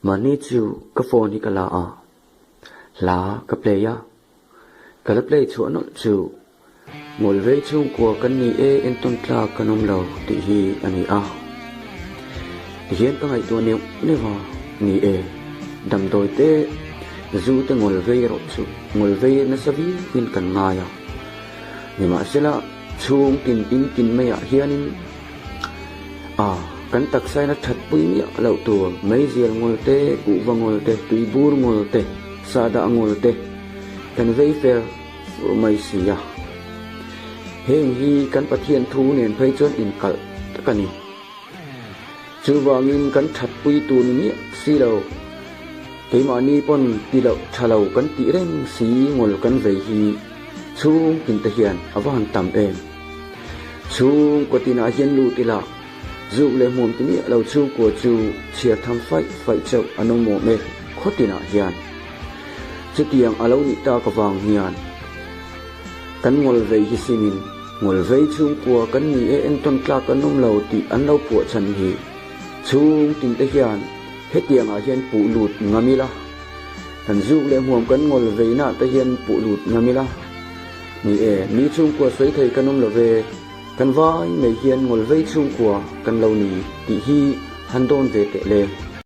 mà ni chu cái phone hi cái là cái playa cái play chỗ nó chu ngồi về chung của cái ni en tôn tra cái nông lâu thì hi anh thì hiện cái ngày tuổi nhiều nếu mà ni đầm đôi té dù te ngồi về rồi chu ngồi về nó sẽ vi hin cần ngay nhưng mà sẽ là chung tin mấy hianin kan tak sai na that pui mi lo tu mai zial ngol te ku wa ngol te tui bur ngol te sa da ngol te kan vei fer mai sia heng hi kan pathian thu nen phai chon in kal takani chu wangin kan that pui tu ni si lo ke ma ni pon ti lo thalo kan ti reng si ngol kan vei hi chung kin ta hian awan tam em chung ko tina hian lu ti la dù lệ mồm tí nghĩa lâu chung của chú chia tham phải chậu anh mồm mê khó tin hiền chứ tiếng lâu nị ta có vàng hiền cắn ngồi về hi xin ngồi về chung của cắn nhị em tôn tra cắn nông lâu thì anh lâu của chân hi chung tin tới hiền hết tiếng hiền phụ lụt ngami la thành dù lệ mồm cắn ngồi về nạ tới hiền phụ lụt ngami la nhị chung của xoay thầy cắn nông lâu về kan vai mai hian ngol vei chung kwa kan lo ni ti hi han don ve te le